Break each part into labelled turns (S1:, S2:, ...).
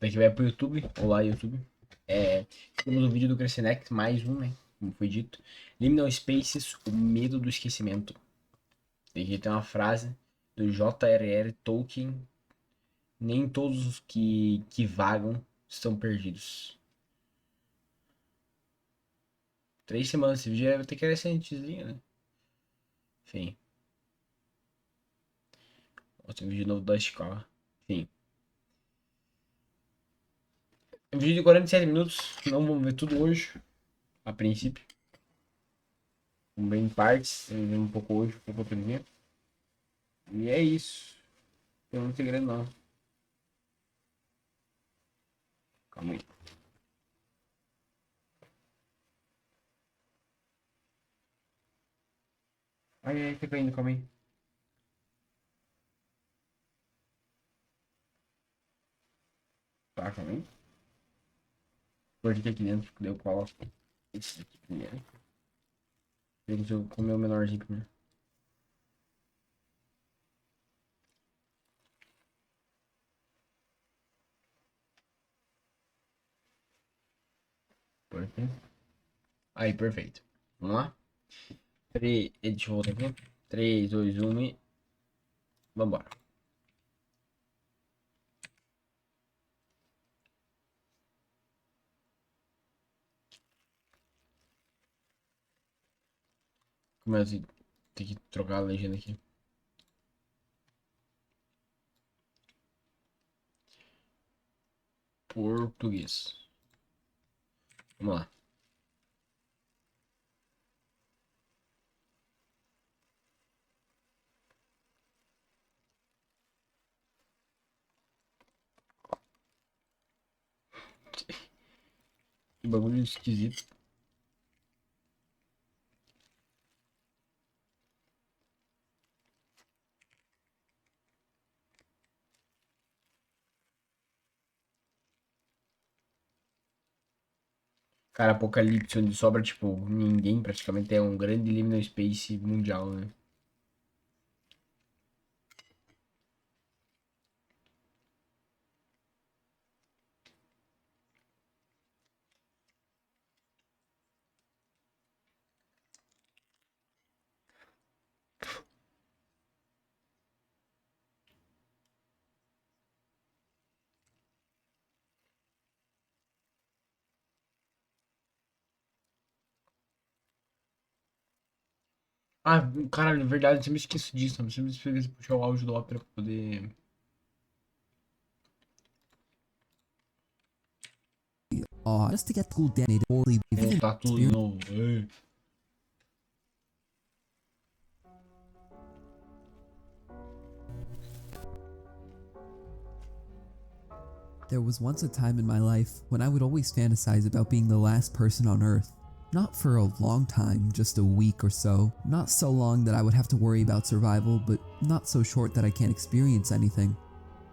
S1: Daqui vai pro YouTube. Olá, YouTube. Temos um vídeo do cresendex, mais um, né? Como foi dito. Liminal Spaces, o medo do esquecimento. Aqui tem uma frase do J.R.R. Tolkien. Nem todos os que vagam estão perdidos. 3 semanas esse vídeo vai ter que recentezinho, né? Enfim. Tem um vídeo novo da escola. Enfim. Um vídeo de 47 minutos. Não vamos ver tudo hoje. A princípio. Vamos ver em partes. Vamos ver um pouco hoje, um pouco outro dia. E é isso. Não tem muito segredo não. Calma aí. Ai, ai, tá caindo, calma aí. Tá, calma aí. Cortei aqui dentro, daí eu coloco esse aqui primeiro. Deixa eu comer o menorzinho primeiro. Perfeito. Aí, perfeito. Vamos lá? Deixa eu voltar aqui. 3, 2, 1 e... Vambora. Começa a ter que trocar a legenda aqui. Português. Vamos lá. Que bagulho esquisito. Cara, Apocalipse, onde sobra, tipo, ninguém praticamente. É um grande Liminal Space mundial, né? Ah, caralho, é verdade, eu sempre esqueço disso. Eu sempre esqueço de puxar o áudio do Opera pra poder...
S2: Just to get school detonated or leave even
S1: Montar tudo de novo. Ei.
S2: There was once a time in my life when I would always fantasize about being the last person on Earth. Not for a long time, just a week or so. Not so long that I would have to worry about survival, but not so short that I can't experience anything.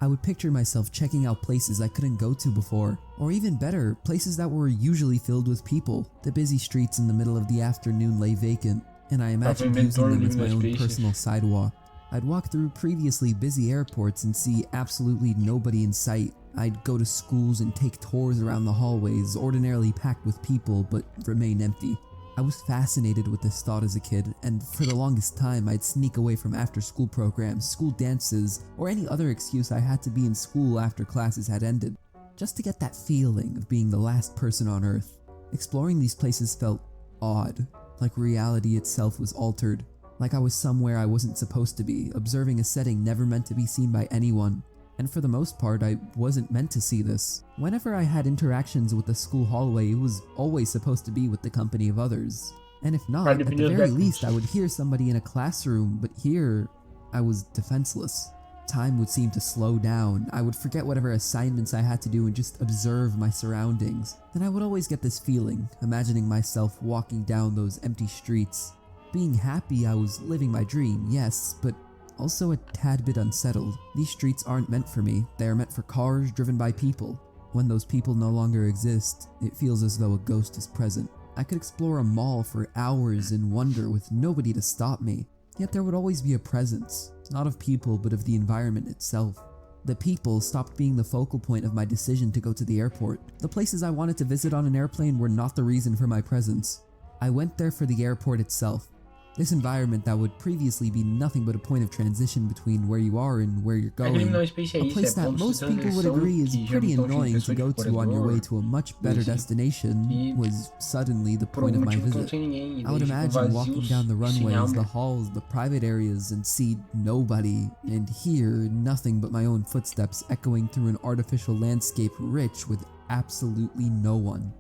S2: I would picture myself checking out places I couldn't go to before, or even better, places that were usually filled with people. The busy streets in the middle of the afternoon lay vacant, and I imagined using them as my own personal sidewalk. I'd walk through previously busy airports and see absolutely nobody in sight. I'd go to schools and take tours around the hallways, ordinarily packed with people, but remain empty. I was fascinated with this thought as a kid, and for the longest time I'd sneak away from after-school programs, school dances, or any other excuse I had to be in school after classes had ended, just to get that feeling of being the last person on Earth. Exploring these places felt odd, like reality itself was altered, like I was somewhere I wasn't supposed to be, observing a setting never meant to be seen by anyone. And for the most part, I wasn't meant to see this. Whenever I had interactions with the school hallway, it was always supposed to be with the company of others. And if not, at the very least, I would hear somebody in a classroom, but here, I was defenseless. Time would seem to slow down. I would forget whatever assignments I had to do and just observe my surroundings. Then I would always get this feeling, imagining myself walking down those empty streets. Being happy I was living my dream, yes, but also a tad bit unsettled. These streets aren't meant for me, they are meant for cars driven by people. When those people no longer exist, it feels as though a ghost is present. I could explore a mall for hours in wonder with nobody to stop me, yet there would always be a presence, not of people but of the environment itself. The people stopped being the focal point of my decision to go to the airport. The places I wanted to visit on an airplane were not the reason for my presence. I went there for the airport itself. This environment that would previously be nothing but a point of transition between where you are and where you're going.
S1: Liminal Space é
S2: A
S1: isso,
S2: place that
S1: pontos de
S2: most people would
S1: transgressão
S2: agree is
S1: que
S2: pretty
S1: geralmente
S2: annoying to
S1: são
S2: go
S1: de
S2: to on your way
S1: corredor,
S2: to a much better
S1: isso,
S2: destination
S1: e
S2: was suddenly the
S1: por
S2: point
S1: algum
S2: of my
S1: motivo estão
S2: visit.
S1: sem ninguém, e
S2: I would
S1: daí ficam
S2: imagine walking
S1: vazios,
S2: down the
S1: sem
S2: runways, the
S1: alma.
S2: halls, the private areas, and see nobody, and hear nothing but my own footsteps echoing through an artificial landscape rich with absolutely no one.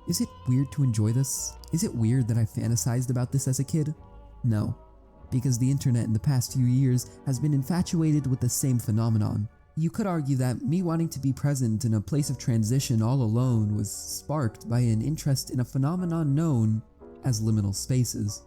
S2: Is it weird to enjoy this? Is it weird that I fantasized about this as a kid? No, because the internet in the past few years has been infatuated with the same phenomenon. You could argue that me wanting to be present in a place of transition all alone was sparked by an interest in a phenomenon known as liminal spaces.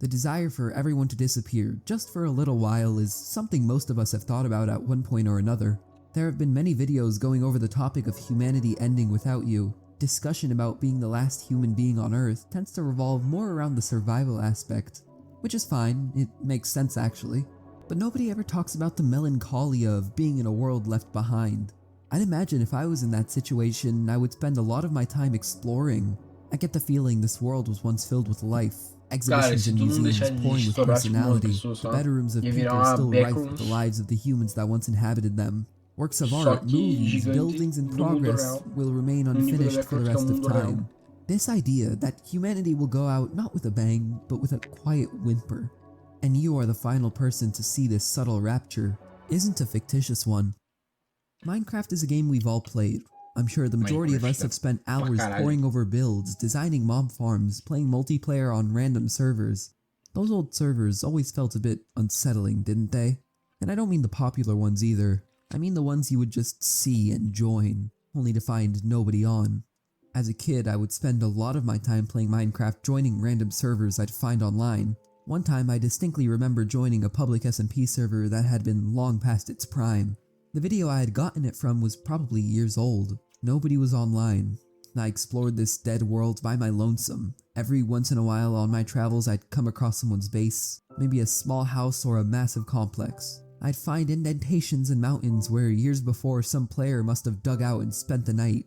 S2: The desire for everyone to disappear just for a little while is something most of us have thought about at one point or another. There have been many videos going over the topic of humanity ending without you. Discussion about being the last human being on Earth tends to revolve more around the survival aspect, which is fine, it makes sense actually. But nobody ever talks about the melancholia of being in a world left behind. I'd imagine if I was in that situation, I would spend a lot of my time exploring. I get the feeling this world was once filled with life, exhibitions and museums pouring with personality, the bedrooms of people still rife with the lives of the humans that once inhabited them. Works of art, movies, buildings in progress will remain unfinished for the rest of time. This idea that humanity will go out not with a bang, but with a quiet whimper, and you are the final person to see this subtle rapture, isn't a fictitious one. Minecraft is a game we've all played. I'm sure the majority of us have spent hours poring over builds, designing mob farms, playing multiplayer on random servers. Those old servers always felt a bit unsettling, didn't they? And I don't mean the popular ones either. I mean the ones you would just see and join, only to find nobody on. As a kid, I would spend a lot of my time playing Minecraft joining random servers I'd find online. One time I distinctly remember joining a public SMP server that had been long past its prime. The video I had gotten it from was probably years old. Nobody was online. I explored this dead world by my lonesome. Every once in a while on my travels I'd come across someone's base, maybe a small house or a massive complex. I'd find indentations in mountains where years before some player must have dug out and spent the night.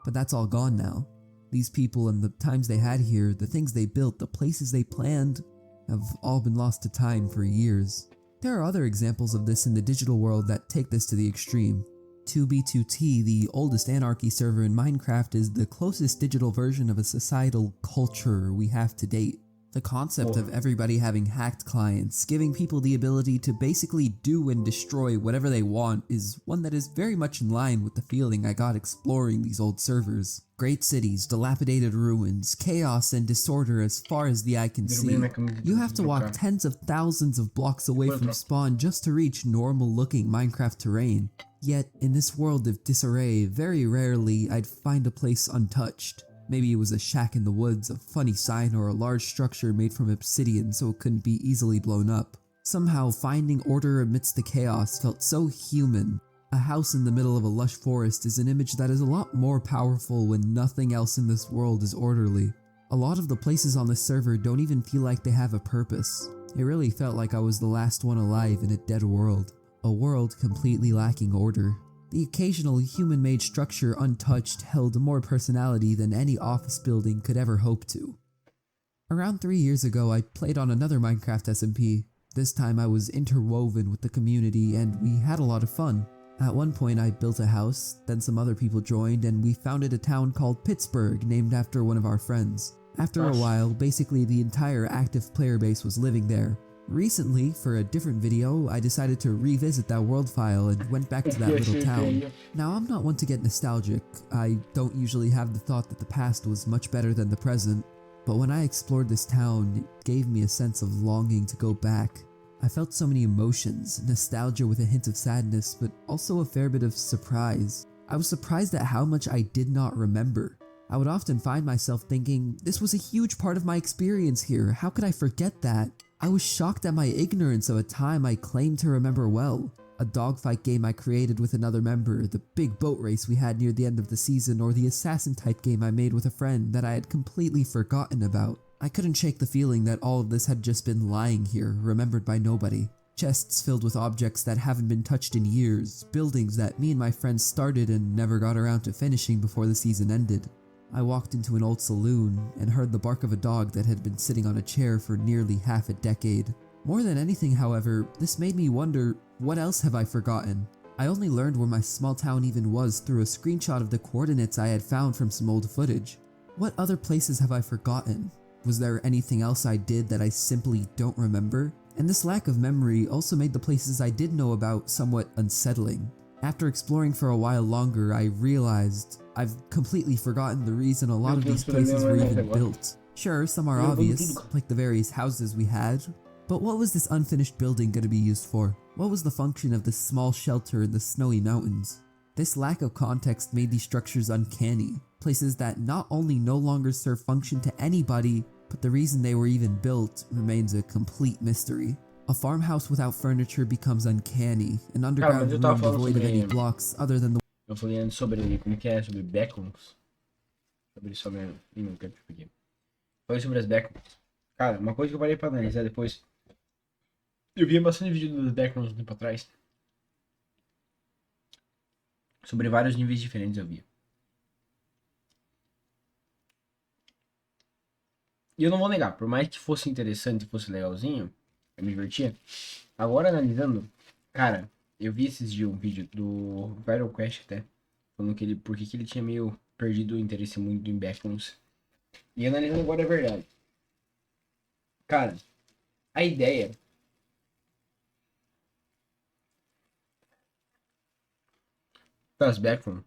S2: But that's all gone now. These people and the times they had here, the things they built, the places they planned, have all been lost to time for years. There are other examples of this in the digital world that take this to the extreme. 2B2T, the oldest anarchy server in Minecraft, is the closest digital version of a societal culture we have to date. The concept of everybody having hacked clients, giving people the ability to basically do and destroy whatever they want, is one that is very much in line with the feeling I got exploring these old servers. Great cities, dilapidated ruins, chaos and disorder as far as the eye can see. You have to walk tens of thousands of blocks away from spawn just to reach normal-looking Minecraft terrain. Yet, in this world of disarray, very rarely I'd find a place untouched. Maybe it was a shack in the woods, a funny sign, or a large structure made from obsidian so it couldn't be easily blown up. Somehow, finding order amidst the chaos felt so human. A house in the middle of a lush forest is an image that is a lot more powerful when nothing else in this world is orderly. A lot of the places on this server don't even feel like they have a purpose. It really felt like I was the last one alive in a dead world. A world completely lacking order. The occasional human-made structure untouched held more personality than any office building could ever hope to. Around 3 years ago, I played on another Minecraft SMP. This time I was interwoven with the community and we had a lot of fun. At one point I built a house, then some other people joined and we founded a town called Pittsburgh named after one of our friends. After a while, basically the entire active player base was living there. Recently, for a different video, I decided to revisit that world file and went back to that little town. Now, I'm not one to get nostalgic. I don't usually have the thought that the past was much better than the present, but when I explored this town, it gave me a sense of longing to go back. I felt so many emotions, nostalgia with a hint of sadness, but also a fair bit of surprise. I was surprised at how much I did not remember. I would often find myself thinking, this was a huge part of my experience here, how could I forget that? I was shocked at my ignorance of a time I claimed to remember well. A dogfight game I created with another member, the big boat race we had near the end of the season, or the assassin type game I made with a friend that I had completely forgotten about. I couldn't shake the feeling that all of this had just been lying here, remembered by nobody. Chests filled with objects that haven't been touched in years, buildings that me and my friends started and never got around to finishing before the season ended. I walked into an old saloon and heard the bark of a dog that had been sitting on a chair for nearly half a decade. More than anything, however, this made me wonder, what else have I forgotten? I only learned where my small town even was through a screenshot of the coordinates I had found from some old footage. What other places have I forgotten? Was there anything else I did that I simply don't remember? And this lack of memory also made the places I did know about somewhat unsettling. After exploring for a while longer, I realized I've completely forgotten the reason a lot of these places were even built. Sure, some are obvious, like the various houses we had, but what was this unfinished building going to be used for? What was the function of this small shelter in the snowy mountains? This lack of context made these structures uncanny, places that not only no longer serve function to anybody, but the reason they were even built remains a complete mystery. A farmhouse without furniture becomes uncanny, an underground room devoid of any blocks other than the...
S1: Eu falei sobre, como que é, sobre beacons. Sobre, não quero aqui. Falei sobre as beacons. Cara, uma coisa que eu parei pra analisar depois. Eu via bastante vídeo dos beacons um tempo atrás. Sobre vários níveis diferentes eu via. E eu não vou negar, por mais que fosse interessante e fosse legalzinho, eu me divertia. Agora analisando, cara, eu vi esses dias um vídeo do Viral Quest até, falando que porque que ele tinha meio perdido o interesse muito em beacons. E analisando agora é verdade. Cara, a ideia das beacons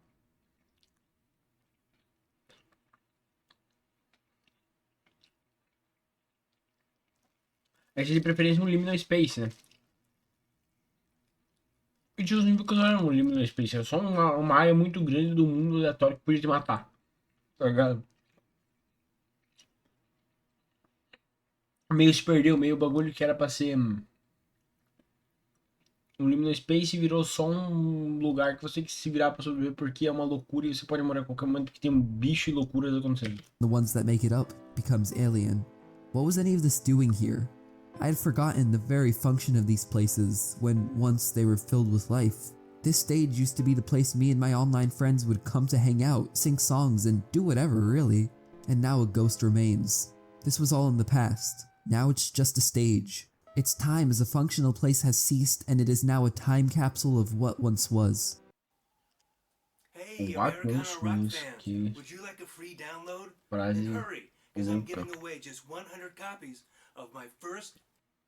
S1: é de preferência no Liminal Space, né? E tinha os níveis que não eram no Liminal Space, era só uma área muito grande do mundo aleatório que podia te matar. Tá ligado? Meio se perdeu, meio o bagulho que era pra ser um Liminal Space virou só um lugar que você tem que se virar pra sobreviver porque é uma loucura e você pode morar a qualquer momento que tem um bicho e loucuras acontecendo.
S2: The ones that make it up becomes alien. What was any of this doing here? I had forgotten the very function of these places when once they were filled with life. This stage used to be the place me and my online friends would come to hang out, sing songs, and do whatever really. And now a ghost remains. This was all in the past. Now it's just a stage. Its time as a functional place has ceased and it is now a time capsule of what once was.
S3: Hey, Americana rock fans, would you like a free download? And hurry, because I'm giving away just 100 copies of my first...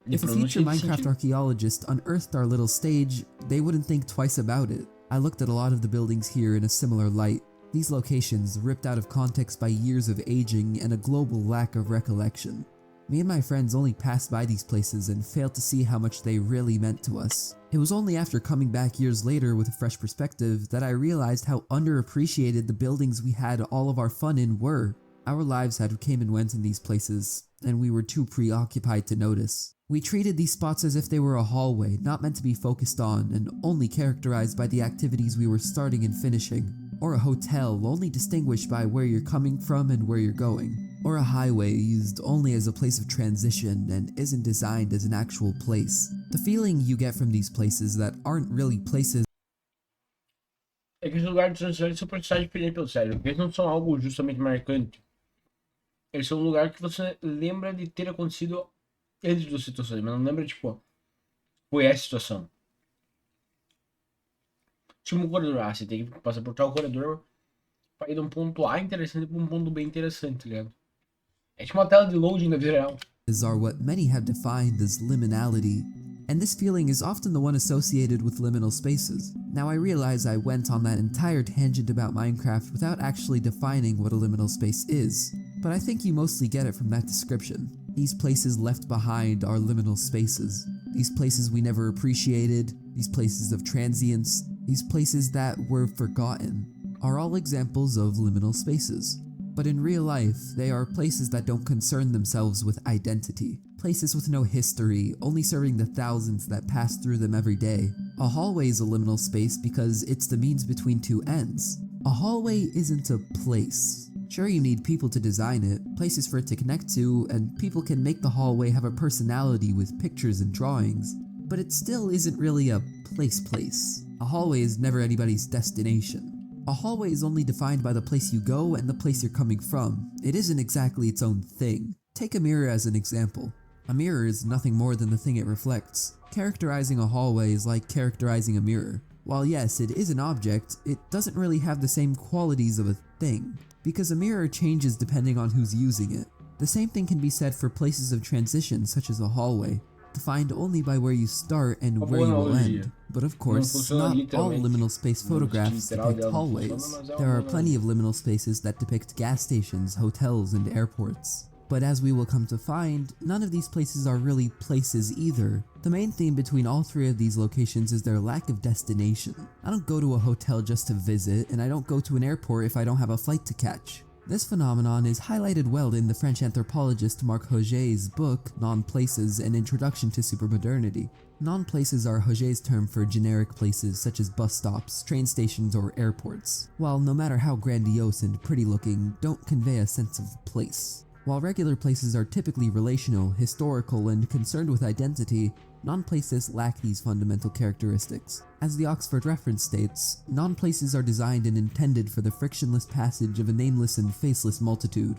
S2: If a future Minecraft archaeologist unearthed our little stage, they wouldn't think twice about it. I looked at a lot of the buildings here in a similar light. These locations ripped out of context by years of aging and a global lack of recollection. Me and my friends only passed by these places and failed to see how much they really meant to us. It was only after coming back years later with a fresh perspective that I realized how underappreciated the buildings we had all of our fun in were. Our lives had came and went in these places, and we were too preoccupied to notice. We treated these spots as if they were a hallway, not meant to be focused on, and only characterized by the activities we were starting and finishing. Or a hotel, only distinguished by where you're coming from and where you're going. Or a highway, used only as a place of transition and isn't designed as an actual place. The feeling you get from these places that aren't really places.
S1: É que os lugares de transição são personagens diferentes pelo cérebro, porque eles não são algo justamente marcante. Eles são um lugar que você lembra de ter acontecido antes das situações, mas não lembra, tipo, foi essa situação. Tipo um corredor, você tem que passar por tal corredor pra ir de um ponto A interessante pra um ponto B interessante, tá ligado? É tipo uma tela de loading da vida real.
S2: Are what many have defined as liminality, and this feeling is often the one associated with liminal spaces. Now I realize I went on that entire tangent about Minecraft without actually defining what a liminal space is, but I think you mostly get it from that description. These places left behind are liminal spaces. These places we never appreciated, these places of transience, these places that were forgotten, are all examples of liminal spaces. But in real life, they are places that don't concern themselves with identity. Places with no history, only serving the thousands that pass through them every day. A hallway is a liminal space because it's the means between two ends. A hallway isn't a place. Sure, you need people to design it, places for it to connect to, and people can make the hallway have a personality with pictures and drawings. but it still isn't really a place. A hallway is never anybody's destination. A hallway is only defined by the place you go and the place you're coming from. It isn't exactly its own thing. Take a mirror as an example. A mirror is nothing more than the thing it reflects. Characterizing a hallway is like characterizing a mirror. While yes, it is an object, it doesn't really have the same qualities of a thing, because a mirror changes depending on who's using it. The same thing can be said for places of transition such as a hallway, defined only by where you start and where you will end. But of course, not all liminal space photographs depict hallways. There are plenty of liminal spaces that depict gas stations, hotels, and airports. But as we will come to find, none of these places are really places either. The main theme between all three of these locations is their lack of destination. I don't go to a hotel just to visit, and I don't go to an airport if I don't have a flight to catch. This phenomenon is highlighted well in the French anthropologist Marc Auger's book, Non-Places: An Introduction to Supermodernity. Non-places are Auger's term for generic places such as bus stops, train stations, or airports, while no matter how grandiose and pretty looking, don't convey a sense of place. While regular places are typically relational, historical, and concerned with identity, non-places lack these fundamental characteristics. As the Oxford Reference states, non-places are designed and intended for the frictionless passage of a nameless and faceless multitude.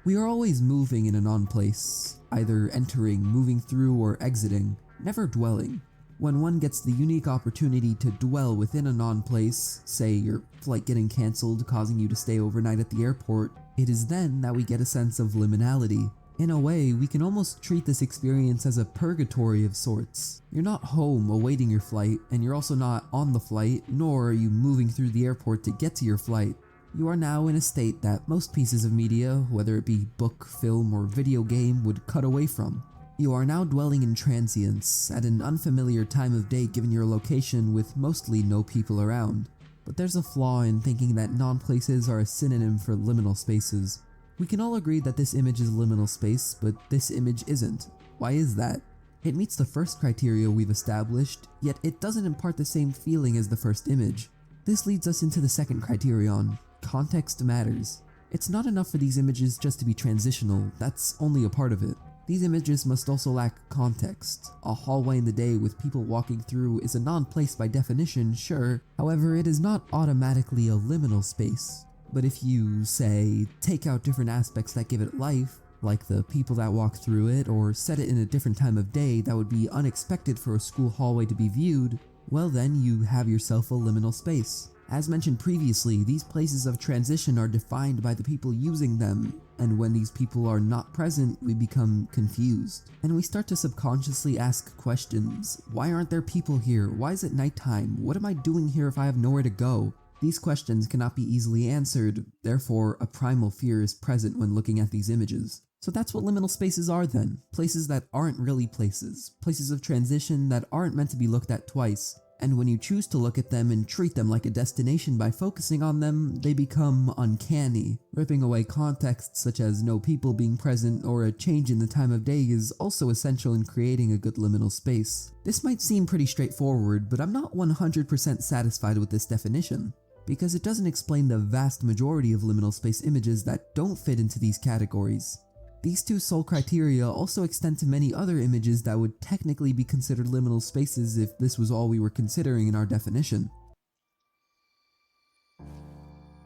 S2: We are always moving in a non-place, either entering, moving through, or exiting, never dwelling. When one gets the unique opportunity to dwell within a non-place, say your flight getting cancelled causing you to stay overnight at the airport, it is then that we get a sense of liminality. In a way, we can almost treat this experience as a purgatory of sorts. You're not home awaiting your flight, and you're also not on the flight, nor are you moving through the airport to get to your flight. You are now in a state that most pieces of media, whether it be book, film, or video game, would cut away from. You are now dwelling in transience, at an unfamiliar time of day given your location with mostly no people around. But there's a flaw in thinking that non-places are a synonym for liminal spaces. We can all agree that this image is liminal space, but this image isn't. Why is that? It meets the first criteria we've established, yet it doesn't impart the same feeling as the first image. This leads us into the second criterion. Context matters. It's not enough for these images just to be transitional, that's only a part of it. These images must also lack context. A hallway in the day with people walking through is a non-place by definition, sure, however it is not automatically a liminal space. But if you, say, take out different aspects that give it life, like the people that walk through it, or set it in a different time of day that would be unexpected for a school hallway to be viewed, well then you have yourself a liminal space. As mentioned previously, these places of transition are defined by the people using them, and when these people are not present, we become confused. And we start to subconsciously ask questions. Why aren't there people here? Why is it nighttime? What am I doing here if I have nowhere to go? These questions cannot be easily answered, therefore a primal fear is present when looking at these images. So that's what liminal spaces are then. Places that aren't really places. Places of transition that aren't meant to be looked at twice. And when you choose to look at them and treat them like a destination by focusing on them, they become uncanny. Ripping away context such as no people being present or a change in the time of day is also essential in creating a good liminal space. This might seem pretty straightforward, but I'm not 100% satisfied with this definition, because it doesn't explain the vast majority of liminal space images that don't fit into these categories. These two sole criteria also extend to many other images that would technically be considered liminal spaces if this was all we were considering in our definition.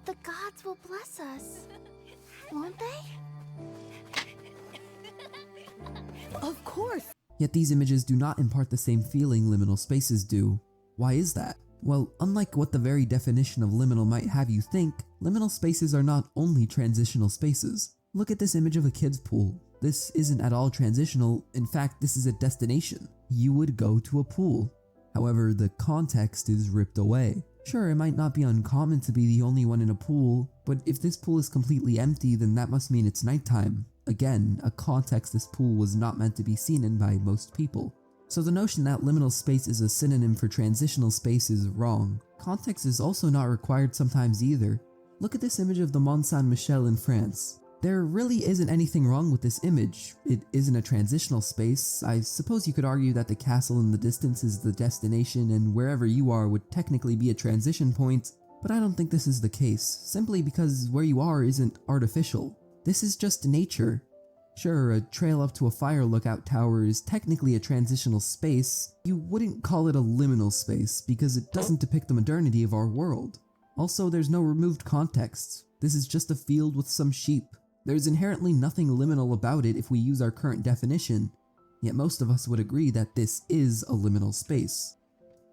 S4: The gods will bless us, won't they? Of course!
S2: Yet these images do not impart the same feeling liminal spaces do. Why is that? Well, unlike what the very definition of liminal might have you think, liminal spaces are not only transitional spaces. Look at this image of a kid's pool. This isn't at all transitional, in fact this is a destination. You would go to a pool. However, the context is ripped away. Sure, it might not be uncommon to be the only one in a pool, but if this pool is completely empty then that must mean it's nighttime. Again, a context this pool was not meant to be seen in by most people. So the notion that liminal space is a synonym for transitional space is wrong. Context is also not required sometimes either. Look at this image of the Mont Saint-Michel in France. There really isn't anything wrong with this image. It isn't a transitional space. I suppose you could argue that the castle in the distance is the destination and wherever you are would technically be a transition point, but I don't think this is the case, simply because where you are isn't artificial. This is just nature. Sure, a trail up to a fire lookout tower is technically a transitional space, you wouldn't call it a liminal space because it doesn't depict the modernity of our world. Also, there's no removed context. This is just a field with some sheep. There's inherently nothing liminal about it if we use our current definition, yet most of us would agree that this is a liminal space.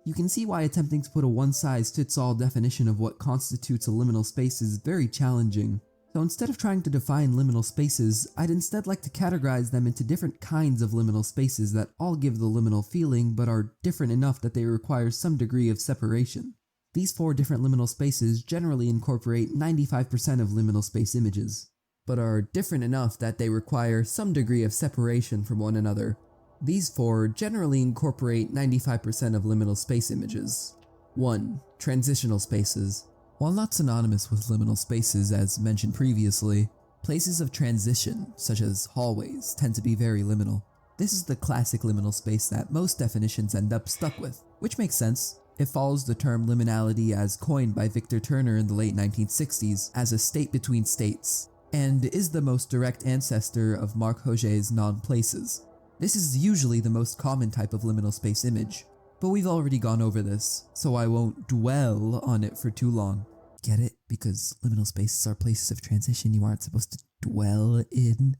S2: You can see why attempting to put a one-size-fits-all definition of what constitutes a liminal space is very challenging. So instead of trying to define liminal spaces, I'd instead like to categorize them into different kinds of liminal spaces that all give the liminal feeling but are different enough that they require some degree of separation. These 4 different liminal spaces generally incorporate 95% of liminal space images, but are different enough that they require some degree of separation from one another. These 4 generally incorporate 95% of liminal space images. 1. Transitional spaces. While not synonymous with liminal spaces as mentioned previously, places of transition, such as hallways, tend to be very liminal. This is the classic liminal space that most definitions end up stuck with, which makes sense. It follows the term liminality as coined by Victor Turner in the late 1960s as a state between states, and is the most direct ancestor of Marc Auger's non-places. This is usually the most common type of liminal space image, but we've already gone over this, so I won't dwell on it for too long. Get it? Because liminal spaces are places of transition you aren't supposed to dwell in.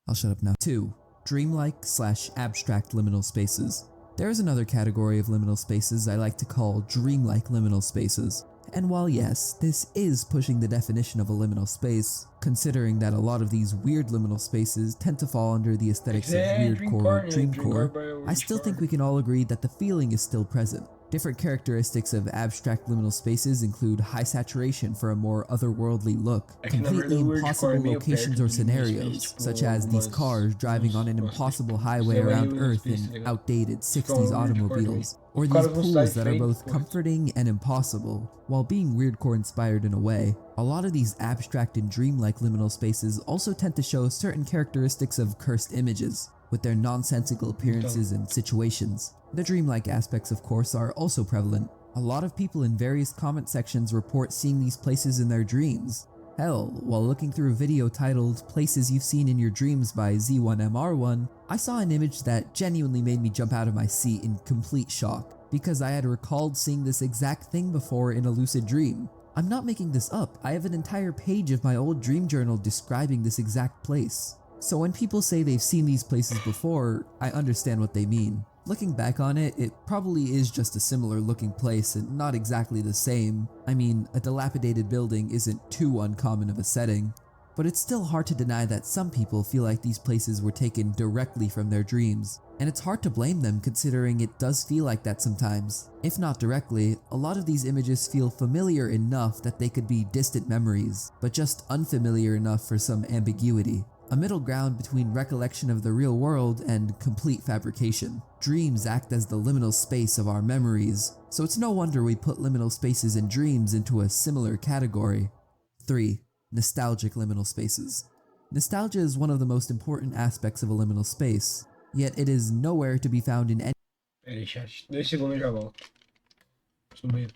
S2: I'll shut up now. 2. Dreamlike/abstract liminal spaces. There is another category of liminal spaces I like to call dreamlike liminal spaces. And while yes, this is pushing the definition of a liminal space, considering that a lot of these weird liminal spaces tend to fall under the aesthetics of weirdcore or dreamcore, I still think we can all agree that the feeling is still present. Different characteristics of abstract liminal spaces include high saturation for a more otherworldly look, completely impossible locations or scenarios, such as these cars driving on an impossible highway around Earth in outdated 60s automobiles, or these pools that are both comforting and impossible, while being weirdcore inspired in a way. A lot of these abstract and dreamlike liminal spaces also tend to show certain characteristics of cursed images, with their nonsensical appearances and situations. The dreamlike aspects, of course, are also prevalent. A lot of people in various comment sections report seeing these places in their dreams. Hell, while looking through a video titled Places You've Seen in Your Dreams by Z1MR1, I saw an image that genuinely made me jump out of my seat in complete shock, because I had recalled seeing this exact thing before in a lucid dream. I'm not making this up, I have an entire page of my old dream journal describing this exact place. So when people say they've seen these places before, I understand what they mean. Looking back on it, it probably is just a similar looking place and not exactly the same. I mean, a dilapidated building isn't too uncommon of a setting, but it's still hard to deny that some people feel like these places were taken directly from their dreams, and it's hard to blame them considering it does feel like that sometimes. If not directly, a lot of these images feel familiar enough that they could be distant memories, but just unfamiliar enough for some ambiguity. A middle ground between recollection of the real world and complete fabrication. Dreams act as the liminal space of our memories, so it's no wonder we put liminal spaces and dreams into a similar category. 3. Nostalgic liminal spaces. Nostalgia is one of the most important aspects of a liminal space, yet it is nowhere to be found in any.
S1: Peraí, chat. 2 segundos já volto. Preciso do banheiro.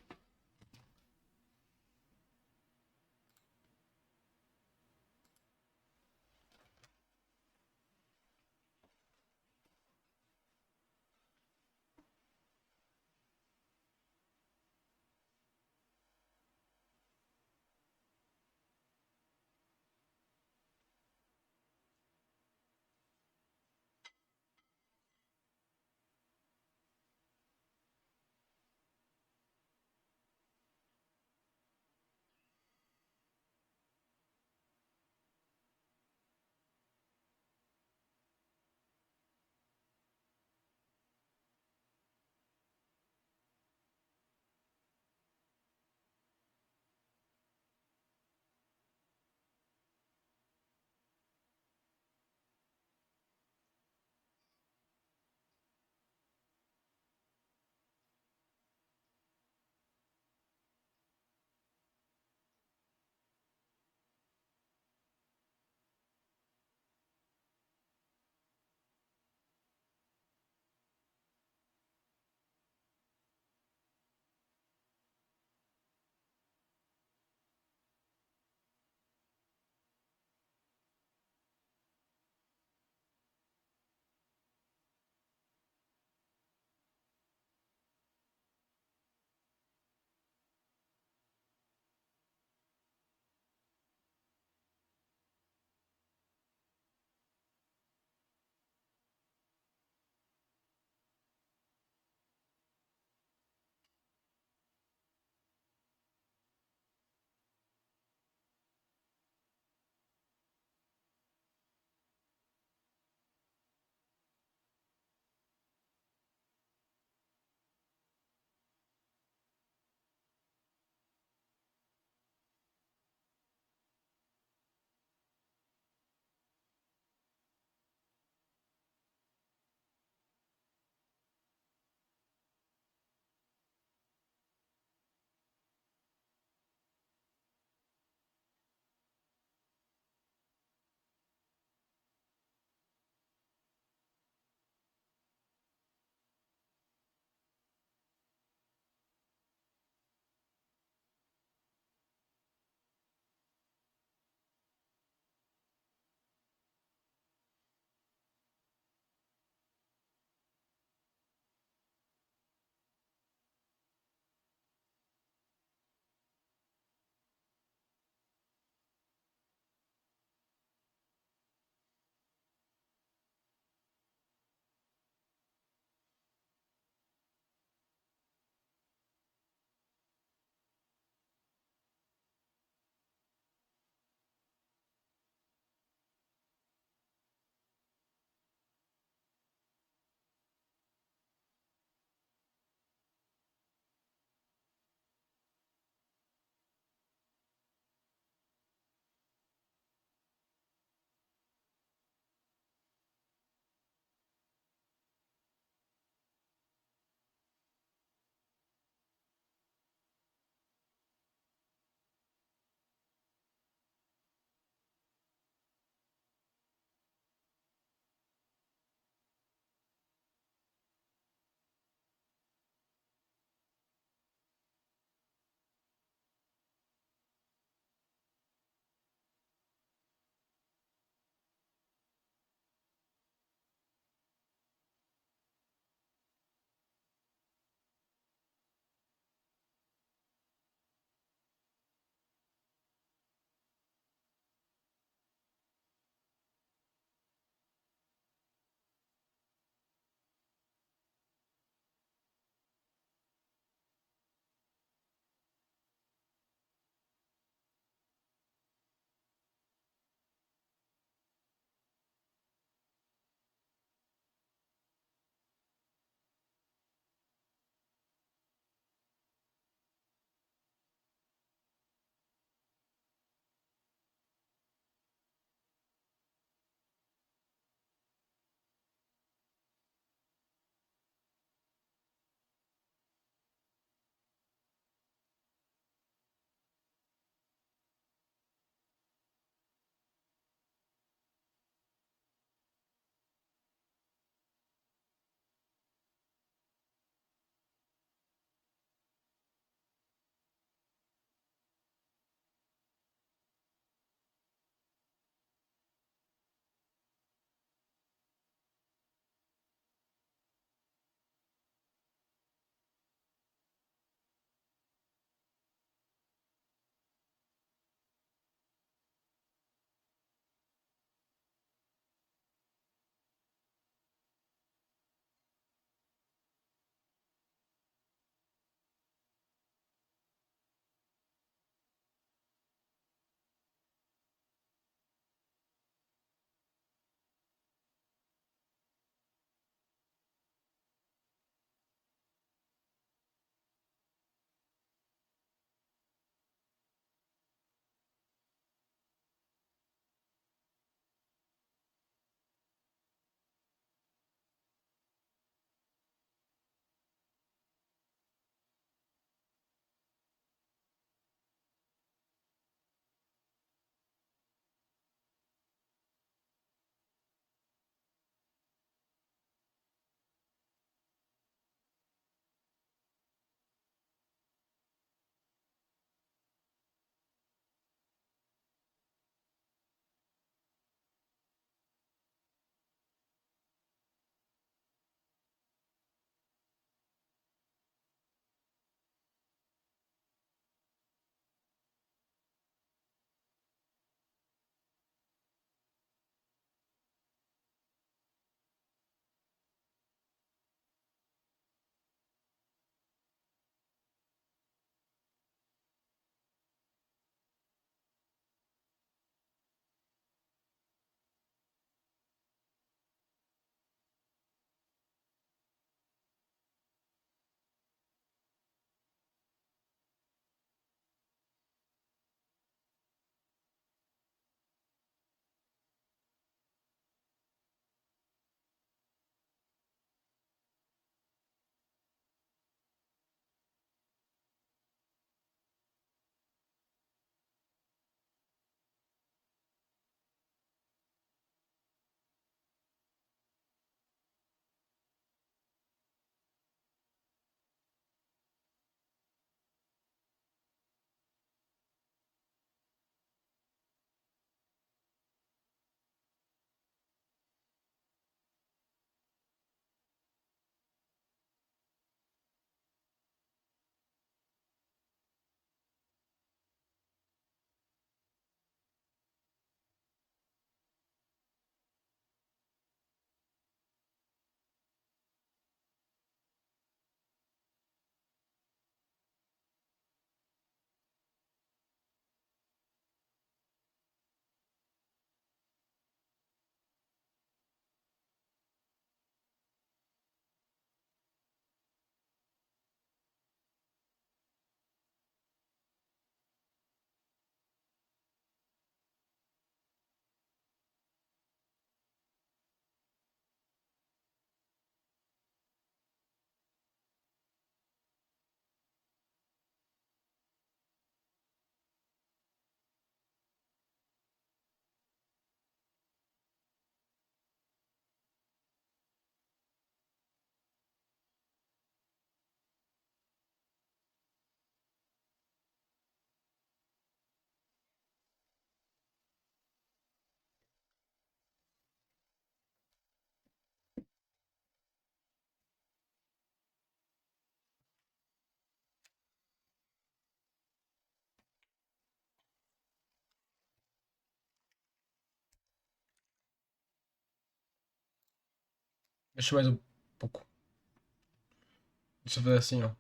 S1: Deixa mais um pouco. Deixa eu fazer assim, ó.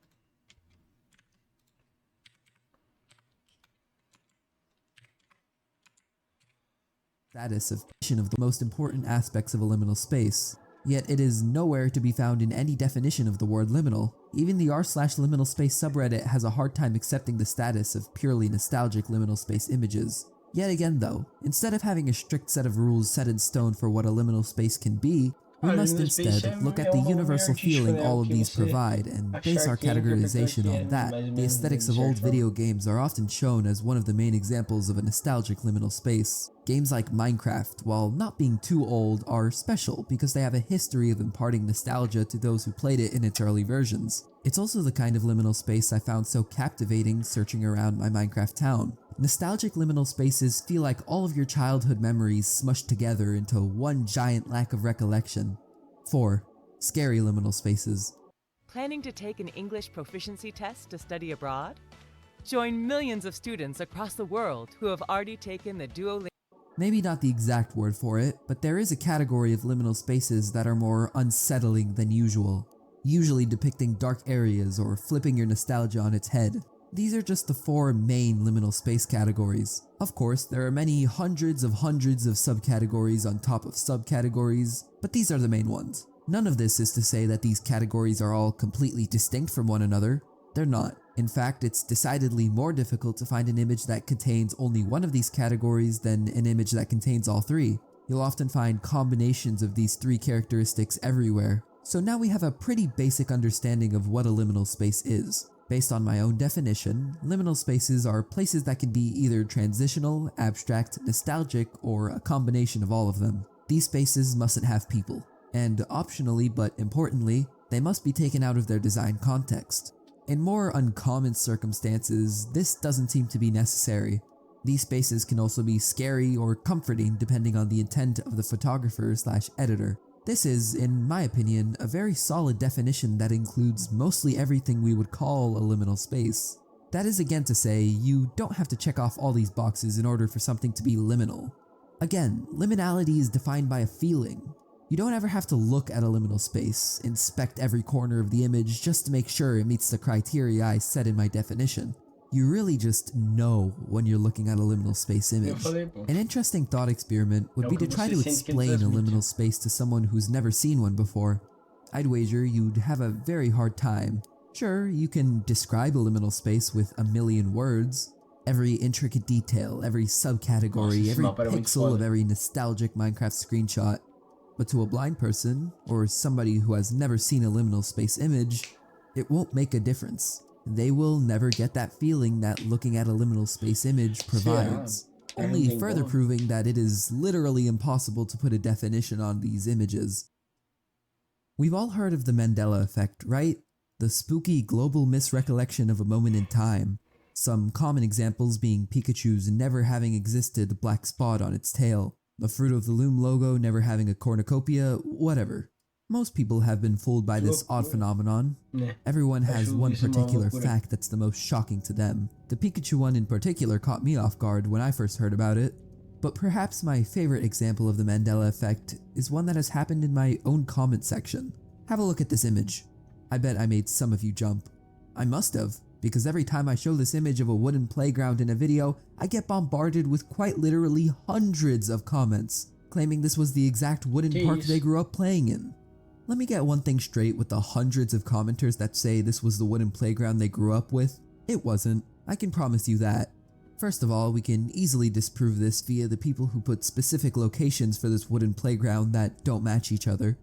S2: Status of the most important aspects of a liminal space, yet it is nowhere to be found in any definition of the word liminal. Even the r/liminal space subreddit has a hard time accepting the status of purely nostalgic liminal space images. Yet again though, instead of having a strict set of rules set in stone for what a liminal space can be, we must instead look at the universal feeling all of these provide and base our categorization on that. The aesthetics of old video games are often shown as one of the main examples of a nostalgic liminal space. Games like Minecraft, while not being too old, are special because they have a history of imparting nostalgia to those who played it in its early versions. It's also the kind of liminal space I found so captivating searching around my Minecraft town. Nostalgic liminal spaces feel like all of your childhood memories smushed together into one giant lack of recollection. 4. Scary liminal spaces.
S5: Planning to take an English proficiency test to study abroad? Join millions of students across the world who have already taken the Duolingo.
S2: Maybe not the exact word for it, but there is a category of liminal spaces that are more unsettling than usual, usually depicting dark areas or flipping your nostalgia on its head. These are just the 4 main liminal space categories. Of course, there are many hundreds of subcategories on top of subcategories, but these are the main ones. None of this is to say that these categories are all completely distinct from one another. They're not. In fact, it's decidedly more difficult to find an image that contains only one of these categories than an image that contains all 3. You'll often find combinations of these 3 characteristics everywhere. So now we have a pretty basic understanding of what a liminal space is. Based on my own definition, liminal spaces are places that can be either transitional, abstract, nostalgic, or a combination of all of them. These spaces mustn't have people, and optionally but importantly, they must be taken out of their design context. In more uncommon circumstances, this doesn't seem to be necessary. These spaces can also be scary or comforting depending on the intent of the photographer/editor. This is, in my opinion, a very solid definition that includes mostly everything we would call a liminal space. That is again to say, you don't have to check off all these boxes in order for something to be liminal. Again, liminality is defined by a feeling. You don't ever have to look at a liminal space, inspect every corner of the image just to make sure it meets the criteria I set in my definition. You really just know when you're looking at a liminal space image. An interesting thought experiment would be to try to explain a liminal space to someone who's never seen one before. I'd wager you'd have a very hard time. Sure, you can describe a liminal space with a million words. Every intricate detail, every subcategory, every pixel of every nostalgic Minecraft screenshot. But to a blind person, or somebody who has never seen a liminal space image, it won't make a difference. They will never get that feeling that looking at a liminal space image provides, only further proving that it is literally impossible to put a definition on these images. We've all heard of the Mandela effect, right? The spooky global misrecollection of a moment in time. Some common examples being Pikachu's never having existed black spot on its tail, the Fruit of the Loom logo never having a cornucopia, whatever. Most people have been fooled by this odd phenomenon. Everyone has one particular fact that's the most shocking to them. The Pikachu one in particular caught me off guard when I first heard about it. But perhaps my favorite example of the Mandela effect is one that has happened in my own comment section. Have a look at this image. I bet I made some of you jump. I must have, because every time I show this image of a wooden playground in a video, I get bombarded with quite literally hundreds of comments, claiming this was the exact wooden park they grew up playing in. Let me get one thing straight with the hundreds of commenters that say this was the wooden playground they grew up with. It wasn't. I can promise you that. First of all, we can easily disprove this via the people who put specific locations for this wooden playground that don't match each other.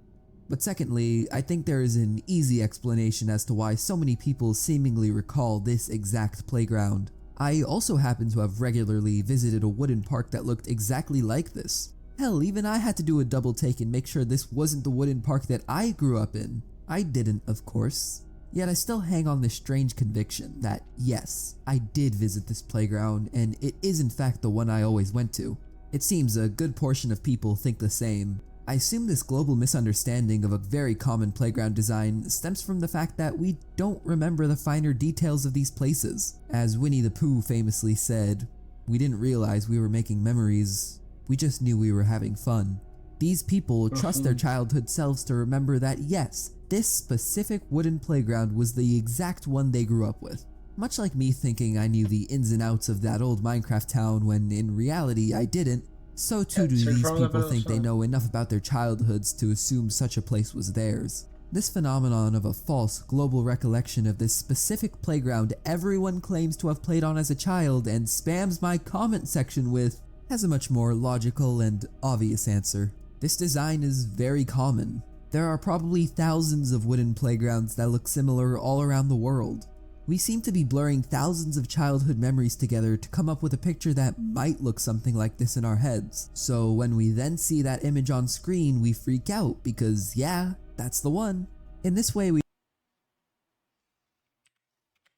S2: But secondly, I think there is an easy explanation as to why so many people seemingly recall this exact playground. I also happen to have regularly visited a wooden park that looked exactly like this. Hell, even I had to do a double take and make sure this wasn't the wooden park that I grew up in. I didn't, of course. Yet I still hang on this strange conviction that, yes, I did visit this playground and it is in fact the one I always went to. It seems a good portion of people think the same. I assume this global misunderstanding of a very common playground design stems from the fact that we don't remember the finer details of these places. As Winnie the Pooh famously said, "We didn't realize we were making memories. We just knew we were having fun." These people trust their
S1: Profundo.
S2: childhood selves to remember that yes, this specific wooden playground was the exact one they grew up with. Much like me thinking I knew the ins and outs of that old Minecraft town when in reality I didn't, so too do these people think they know enough about their childhoods to assume such a place was theirs. This phenomenon of a false global recollection of this specific playground everyone claims to have played on as a child and spams my comment section with has a much more logical and obvious answer. This design is very common. There are probably thousands of wooden playgrounds that look similar all around the world. We seem to be blurring thousands of childhood memories together to come up with a picture that might look something like this in our heads. So when we then see that image on screen, we freak out because yeah, that's the one. In this way we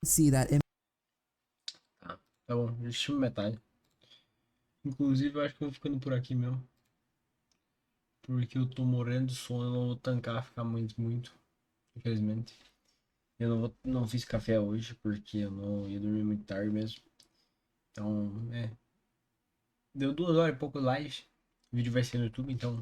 S2: see that image.
S1: Tá bom, deixa eu metade. Inclusive, eu acho que eu vou ficando por aqui mesmo. Porque eu tô morrendo de sono, eu não vou tancar ficar muito, infelizmente. Eu não fiz café hoje, porque eu não ia dormir muito tarde mesmo. Então, deu 2 horas e pouco live. O vídeo vai ser no YouTube, então